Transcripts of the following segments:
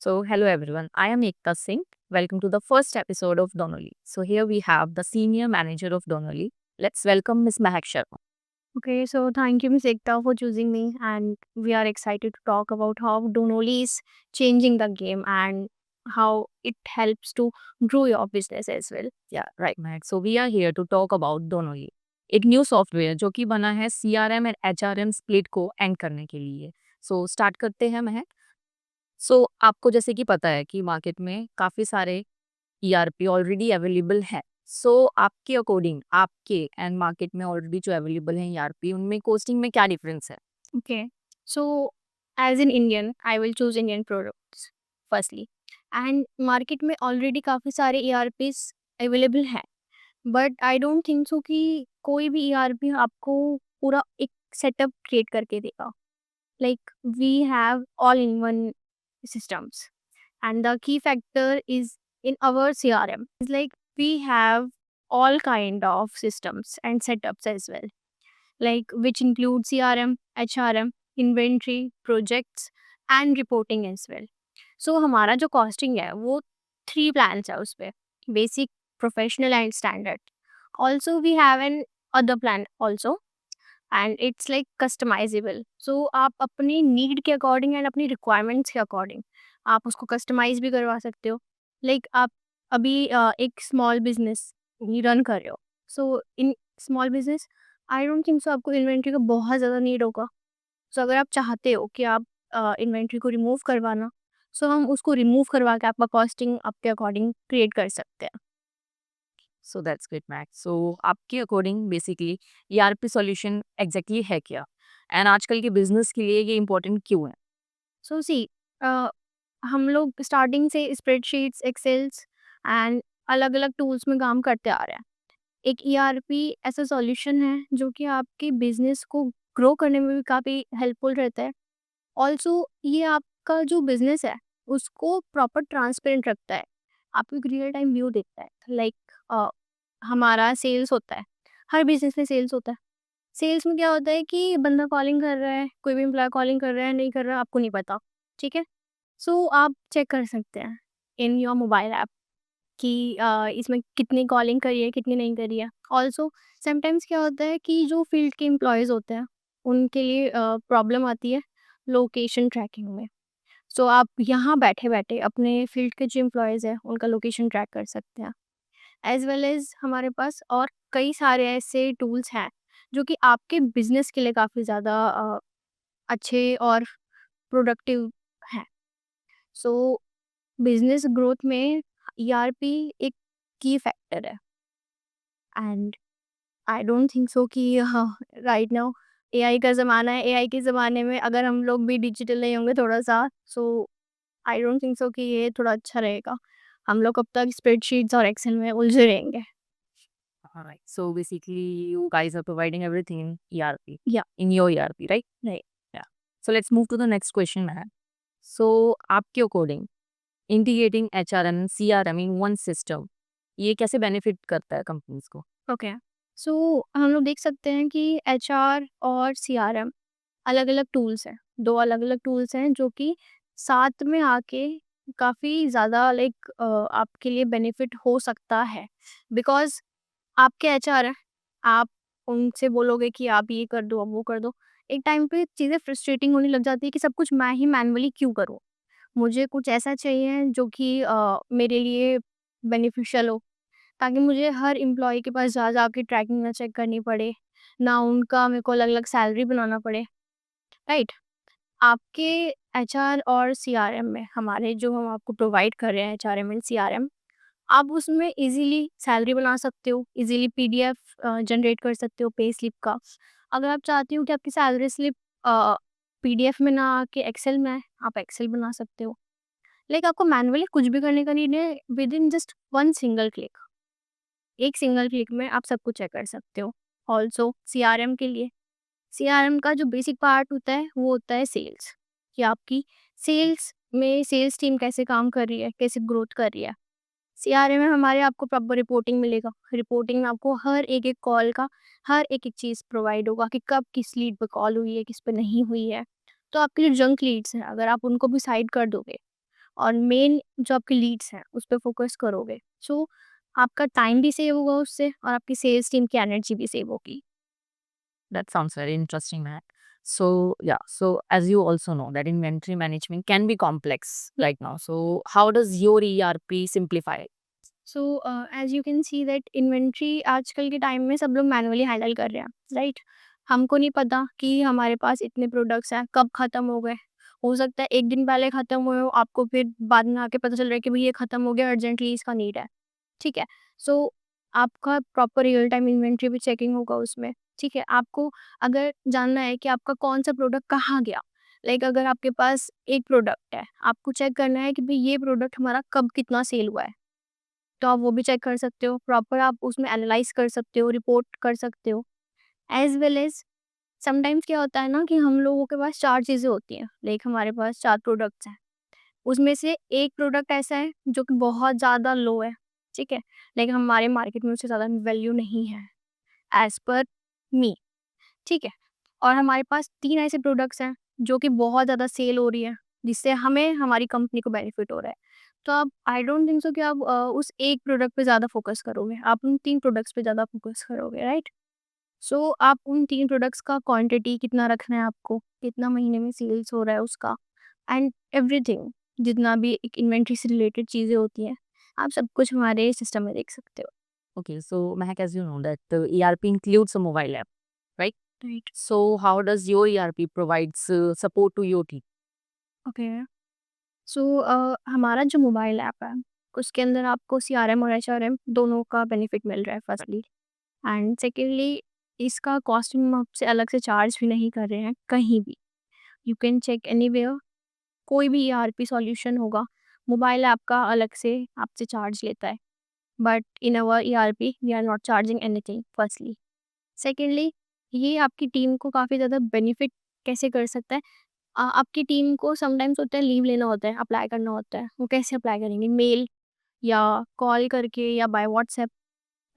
So, hello everyone. I am Ekta Singh. Welcome to the first episode of Donnelly. So, here we have the senior manager of Donnelly. Let's welcome Miss Mahak Sharma. Okay, so thank you, Ms. Ekta, for choosing me. And we are excited to talk about how Donoli is changing the game and how it helps to grow your business as well. Yeah, right, Mahak. So, we are here to talk about Donnelly. एक new software जो कि बना है CRM and HRM split को and करने के लिए। So start करते हैं महक। सो आपको जैसे कि पता है कि मार्केट में काफ़ी सारे ERP ऑलरेडी अवेलेबल है। सो आपके अकॉर्डिंग आपके एंड मार्केट में ऑलरेडी जो अवेलेबल है ERP उनमें कॉस्टिंग में क्या डिफरेंस है? Okay, so as an Indian, I will choose Indian products firstly. And market में already काफ़ी सारे ERPs available हैं. But I don't think so कि कोई भी ERP आपको पूरा एक setup create करके देगा. Like we have all-in-one systems. And the key factor is in our CRM. It's like we have all kind of systems and setups as well, like which include CRM, HRM, inventory, projects and reporting as well. So हमारा जो costing है वो 3 plans है उस पे, basic, professional and standard. Also we have an other plan also, and it's like customizable. So आप अपनी need के according and अपनी requirements के according आप उसको customize भी करवा सकते हो. Like आप अभी एक small business ही run कर रहे हो. So in small business I don't think so आपको इन्वेंट्री का बहुत ज़्यादा नीड होगा. सो अगर आप चाहते हो कि आप इन्वेंट्री को रिमूव करवाना, सो हम उसको रिमूव करवा के आपका कॉस्टिंग आपके अकॉर्डिंग क्रिएट कर सकते हैं. So that's great Mac. So आपके according basically ERP solution exactly है क्या? एंड आजकल के बिजनेस के लिए ये इम्पोर्टेंट क्यों है? सो सी हम लोग स्टार्टिंग से स्प्रेडशीट्स, एक्सेल्स एंड अलग-अलग टूल्स में काम करते आ रहे हैं. एक ईआरपी ऐसा सॉल्यूशन है जो कि आपके बिज़नेस को ग्रो करने में भी काफ़ी हेल्पफुल रहता है. ऑल्सो ये आपका जो बिजनेस है उसको प्रॉपर ट्रांसपेरेंट रखता है. आपको एक रियल टाइम व्यू देता है. लाइक हमारा सेल्स होता है, हर बिजनेस में सेल्स होता है. सेल्स में क्या होता है कि बंदा कॉलिंग कर रहा है, कोई भी एम्प्लॉय कॉलिंग कर रहा है, नहीं कर रहा, आपको नहीं पता. ठीक है, सो आप चेक कर सकते हैं इन योर मोबाइल ऐप कि इसमें कितनी कॉलिंग करी है, कितनी नहीं करी है. ऑल्सो समटाइम्स क्या होता है कि जो फील्ड के एम्प्लॉयज़ होते हैं उनके लिए प्रॉब्लम आती है लोकेशन ट्रैकिंग में. सो आप यहाँ बैठे-बैठे अपने फ़ील्ड के जो एम्प्लॉइज़ हैं, उनका लोकेशन ट्रैक कर सकते हैं. एज़ वेल एज़ हमारे पास और कई सारे ऐसे टूल्स हैं, जो कि आपके बिज़नेस के लिए काफ़ी ज़्यादा अच्छे और प्रोडक्टिव हैं. सो बिज़नेस ग्रोथ में ईआरपी एक की फैक्टर है. And I don't think so कि हाँ, राइट नाउ एआई का ज़माना है. एआई के ज़माने में अगर हम लोग भी डिजिटल नहीं होंगे थोड़ा-सा, सो आई डोंट थिंक सो कि ये थोड़ा अच्छा रहेगा. हम लोग कब तक स्प्रेडशीट्स और एक्सेल में उलझे रहेंगे. Alright. So basically, you guys are providing everything in ERP, या in your ERP, right? Right. Yeah. So let's move to the next question, Mahak. So आपके according integrating HRM and CRM in one system ये कैसे benefit करता है companies को? Okay. सो हम लोग देख सकते हैं कि एचआर और सीआरएम अलग-अलग टूल्स हैं. 2 अलग-अलग टूल्स हैं जो कि साथ में आके काफ़ी ज़्यादा आपके लिए बेनिफिट हो सकता है. बिकॉज़ आपके एचआर हैं, आप उनसे बोलोगे कि आप ये कर दो, अब वो कर दो. एक टाइम पे चीज़ें फ्रस्ट्रेटिंग होने लग जाती है कि सब कुछ मैं ही मैनुअली क्यों करूँ? मुझे कुछ ऐसा चाहिए जो कि मेरे लिए बेनिफिशियल हो, ताकि मुझे हर एम्प्लॉयी के पास जा के ट्रैकिंग ना चेक करनी पड़े, ना उनका मेरे को अलग-अलग सैलरी बनाना पड़े, राइट? आपके एचआर और सीआरएम में हमारे जो हम आपको प्रोवाइड कर रहे हैं एचआरएम एंड सीआरएम, आप उसमें इज़िली सैलरी बना सकते हो, इज़िली पीडीएफ जनरेट कर सकते हो पे स्लिप का. अगर आप चाहते हो कि आपकी सैलरी स्लिप पीडीएफ में ना आके एक्सेल में आए, आप एक्सेल बना सकते हो. लाइक आपको मैनुअली कुछ भी करने का नहीं है, within just one single click. एक सिंगल क्लिक में आप सब कुछ चेक कर सकते हो. ऑल्सो सीआरएम के लिए, सीआरएम का जो बेसिक पार्ट होता है वो होता है सेल्स, कि आपकी सेल्स में सेल्स टीम कैसे काम कर रही है, कैसे ग्रोथ कर रही है. सीआरएम में हमारे आपको प्रॉपर रिपोर्टिंग मिलेगा. रिपोर्टिंग में आपको हर एक-एक कॉल का हर एक-एक चीज़ प्रोवाइड होगा कि कब किस लीड पे कॉल हुई है, किस पे नहीं हुई है. तो आपके जो जंक लीड्स हैं, अगर आप उनको भी साइड कर दोगे, और मेन जो आपके लीड्स हैं उस पे फोकस करोगे, सो आपका टाइम भी सेव होगा उससे और आपकी सेल्स टीम की एनर्जी भी सेव होगी। That sounds very interesting, Matt. So, yeah, so as you also know that inventory management can be complex right now. So, how does your ERP simplify it? So as you can see that inventory आजकल के time में सब लोग manually handle कर रहे हैं, right? हमको नहीं पता कि हमारे पास इतने प्रोडक्ट्स हैं कब ख़त्म हो गए। हो सकता है एक दिन पहले ख़त्म हुए हो, आपको फिर बाद में आके पता चल रहा है कि भाई ये ख़त्म हो गया, अर्जेंटली इसका नीड है। ठीक है, सो आपका प्रॉपर रियल टाइम इन्वेंट्री भी चेकिंग होगा उसमें। ठीक है, आपको अगर जानना है कि आपका कौन सा प्रोडक्ट कहाँ गया, लाइक अगर आपके पास एक प्रोडक्ट है, आपको चेक करना है कि भाई ये प्रोडक्ट हमारा कब कितना सेल हुआ है, तो आप वो भी चेक कर सकते हो। प्रॉपर आप उसमें एनालाइज़ कर सकते हो, रिपोर्ट कर सकते हो। एज़ वेल एज़ समटाइम्स क्या होता है ना कि हम लोगों के पास 4 चीज़ें होती हैं, लाइक हमारे पास 4 प्रोडक्ट्स हैं। उसमें से एक प्रोडक्ट ऐसा है जो कि बहुत ज़्यादा लो है, ठीक है? लाइक हमारे मार्केट में उससे ज़्यादा वैल्यू नहीं है, एज़ पर मी, ठीक है? और हमारे पास 3 ऐसे प्रोडक्ट्स हैं जो कि बहुत ज़्यादा सेल हो रही है, जिससे हमें हमारी कंपनी को बेनिफिट हो रहा है। तो आप आई डोंट थिंक सो कि आप उस एक प्रोडक्ट पे ज़्यादा फ़ोकस करोगे, आप उन 3 प्रोडक्ट्स पे ज़्यादा फ़ोकस करोगे, राइट? सो आप उन 3 प्रोडक्ट्स का क्वांटिटी कितना रखना है आपको, कितना महीने में सेल्स हो रहा है उसका एंड एवरीथिंग, जितना भी एक इन्वेंटरी से रिलेटेड चीज़ें होती हैं, आप सब कुछ हमारे सिस्टम में देख सकते हो। Okay, so Mehak, as you know that the ERP includes a mobile app, right? Right, So, how does your ERP provides support to your team? Okay. So हमारा जो मोबाइल ऐप है, उसके अंदर आपको सीआरएम और एचआरएम दोनों का benefit मिल रहा है फर्स्टली, एंड सेकेंडली इसका कॉस्टिंग हम आपसे अलग से चार्ज भी नहीं कर रहे हैं कहीं भी। यू कैन चेक एनीवेयर, कोई भी ईआरपी सॉल्यूशन होगा, मोबाइल ऐप का अलग से आपसे चार्ज लेता है, but in our ERP we are not charging anything firstly. Secondly ये आपकी टीम को काफ़ी ज़्यादा बेनिफिट कैसे कर सकता है, आपकी टीम को समटाइम्स होता है लीव लेना होता है, अप्लाई करना होता है, वो कैसे अप्लाई करेंगे? मेल या कॉल करके या बाय व्हाट्सएप,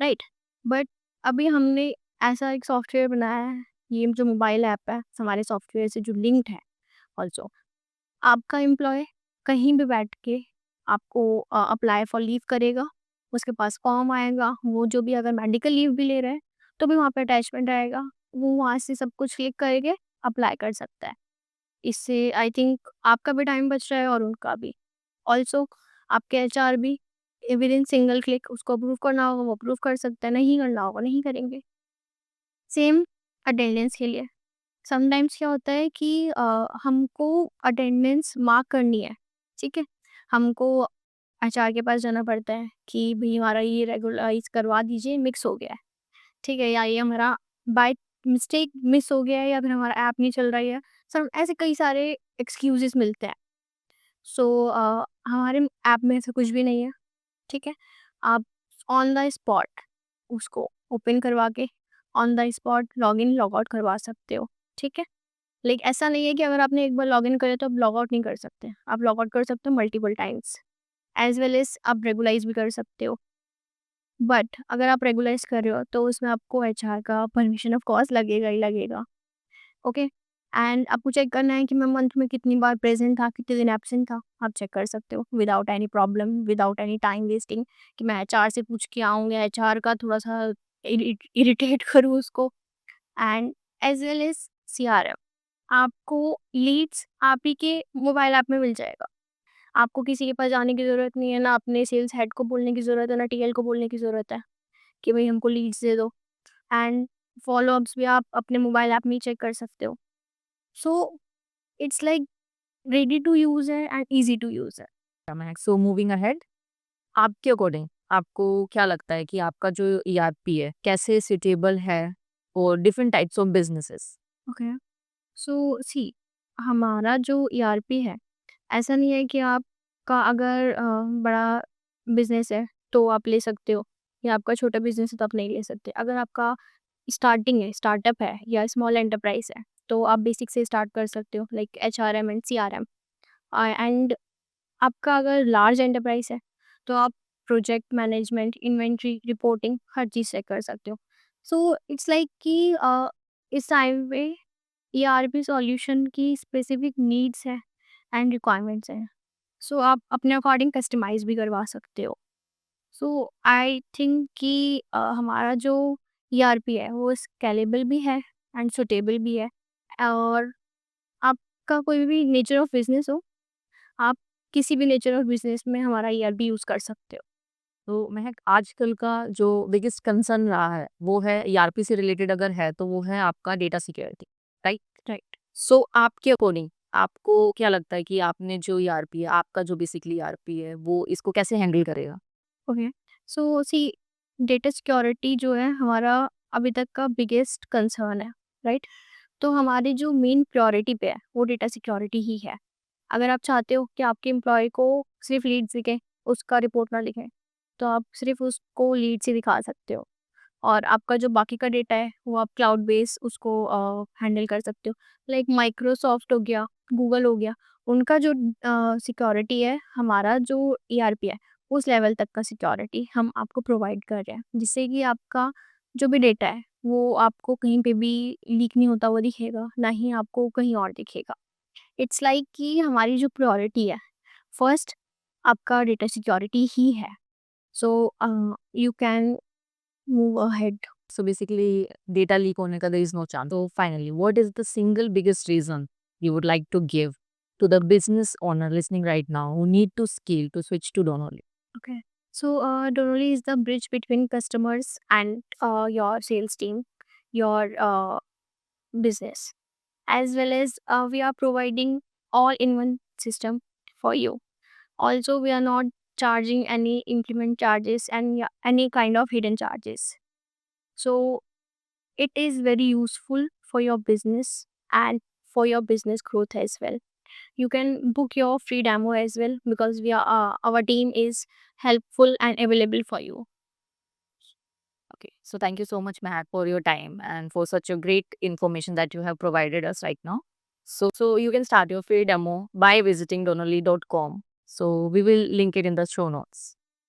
राइट? बट अभी हमने ऐसा एक सॉफ्टवेयर बनाया है, ये जो मोबाइल ऐप है हमारे सॉफ्टवेयर से जो लिंक्ड है ऑल्सो, आपका एम्प्लॉय कहीं भी बैठ के आपको अप्लाई फॉर लीव करेगा, उसके पास फॉर्म आएगा, वो जो भी अगर मेडिकल लीव भी ले रहा है तो भी वहाँ पे अटैचमेंट आएगा, वो वहाँ से सब कुछ क्लिक करके अप्लाई कर सकता है। इससे आई थिंक आपका भी टाइम बच रहा है और उनका भी। ऑल्सो आपके एचआर भी विदिन सिंगल क्लिक उसको अप्रूव करना होगा, वो अप्रूव कर सकता है, नहीं करना होगा, नहीं करेंगे। सेम अटेंडेंस के लिए समटाइम्स क्या होता है कि हमको अटेंडेंस मार्क करनी है, ठीक है? हमको एचआर के पास जाना पड़ता है कि भई हमारा ये रेगुलराइज़ करवा दीजिए, मिक्स हो गया है, ठीक है? या ये हमारा बाय मिस्टेक मिस हो गया है या फिर हमारा ऐप नहीं चल रही है। सम ऐसे कई सारे एक्सक्यूज़ेज़ मिलते हैं। सो हमारे ऐप में ऐसा कुछ भी नहीं है, ठीक है? आप ऑन द स्पॉट उसको ओपन करवा के on the spot login logout करवा सकते हो, ठीक है? लाइक ऐसा नहीं है कि अगर आपने एक बार लॉगिन करे तो आप लॉगआउट नहीं कर सकते। आप लॉगआउट कर सकते हो multiple times, as well as आप रेगुलाइज़ भी कर सकते हो। बट अगर आप रेगुलाइज़ कर रहे हो तो उसमें आपको एचआर का परमिशन ऑफ कोर्स लगेगा ही लगेगा। ओके, एंड आपको चेक करना है कि मैं मंथ में कितनी बार प्रेजेंट था, कितने दिन एब्सेंट था, आप चेक कर सकते हो without any problem, without any time wasting कि मैं एचआर से पूछ के आऊँ या एचआर का थोड़ा-सा इरिटेट करूँ उसको। And as well as CRM, आपको लीड्स आप ही के मोबाइल ऐप में मिल जाएगा। आपको किसी के पास जाने की ज़रूरत नहीं है, ना अपने सेल्स हेड को बोलने की ज़रूरत है, ना टीएल को बोलने की ज़रूरत है कि भई हमको लीड्स दे दो, एंड फ़ॉलो-अप्स भी आप अपने मोबाइल ऐप में ही चेक कर सकते हो। So it's like ready to use है एंड ईज़ी टू यूज़ है। Yeah, Mehak. So, moving ahead, आपके अकॉर्डिंग आपको क्या लगता है कि आपका जो ERP है कैसे सुटेबल है for different types of businesses? Okay, so see हमारा जो ईआरपी है, ऐसा नहीं है कि आपका अगर बड़ा बिज़नेस है तो आप ले सकते हो या आपका छोटा बिज़नेस है तो आप नहीं ले सकते। अगर आपका स्टार्टिंग है, स्टार्टअप है या स्मॉल एंटरप्राइज़ है, तो आप बेसिक से स्टार्ट कर सकते हो like HRM and CRM. And आपका अगर लार्ज एंटरप्राइज़ है, तो आप प्रोजेक्ट मैनेजमेंट, इन्वेंटरी, रिपोर्टिंग हर चीज़ से कर सकते हो। सो इट्स लाइक कि इस टाइम पे ईआरपी सॉल्यूशन की स्पेसिफिक नीड्स हैं एंड रिक्वायरमेंट्स हैं। सो आप अपने अकॉर्डिंग कस्टमाइज़ भी करवा सकते हो। सो आई थिंक कि हमारा जो ईआरपी है वो स्केलेबल भी है एंड सूटेबल भी है, और आपका कोई भी नेचर ऑफ बिज़नेस हो, आप किसी भी नेचर ऑफ बिज़नेस में हमारा ईआरपी यूज़ कर सकते हो। तो महक, आजकल का जो बिगेस्ट कंसर्न रहा है वो है ईआरपी से रिलेटेड, अगर है तो वो है आपका डेटा सिक्योरिटी, राइट? राइट। सो आपके अकॉर्डिंग आपको क्या लगता है कि आपने जो ईआरपी है, आपका जो बेसिकली ईआरपी है, वो इसको कैसे हैंडल करेगा? ओके। सो सी, डेटा सिक्योरिटी जो है हमारा अभी तक का बिगेस्ट कंसर्न है, राइट? तो हमारी जो मेन प्रायोरिटी पे है वो डेटा सिक्योरिटी ही है। अगर आप चाहते हो कि आपके एम्प्लॉय को सिर्फ लीड्स दिखें, उसका रिपोर्ट ना लिखें, तो आप सिर्फ उसको लीड्स ही दिखा सकते हो, और आपका जो बाकी का डेटा है वो आप क्लाउड बेस उसको हैंडल कर सकते हो। लाइक माइक्रोसॉफ्ट हो गया, गूगल हो गया, उनका जो सिक्योरिटी है, हमारा जो ईआरपी है उस लेवल तक का सिक्योरिटी हम आपको प्रोवाइड कर रहे हैं, जिससे कि आपका जो भी डेटा है वो आपको कहीं पे भी लीक नहीं होता हुआ दिखेगा, ना ही आपको कहीं और दिखेगा। इट्स लाइक कि हमारी जो प्रायोरिटी है, फर्स्ट आपका डेटा सिक्योरिटी ही है। So you can move ahead. So basically, data leak होने का there is no chance. So finally, what is the single biggest reason you would like to give to the business owner listening right now who need to scale to switch to Donoli? Okay. So, Donoli is the bridge between customers and your sales team, your business, as well as we are providing all in one system for you. Also, we are not charging any implement charges and any kind of hidden charges. So, it is very useful for your business and for your business growth as well. You can book your free demo as well, because we are our team is helpful and available for you. Okay, so thank you so much, Mahat, for your time and for such a great information that you have provided us right now. So you can start your free demo by visiting donally.com. So we will link it in the show notes.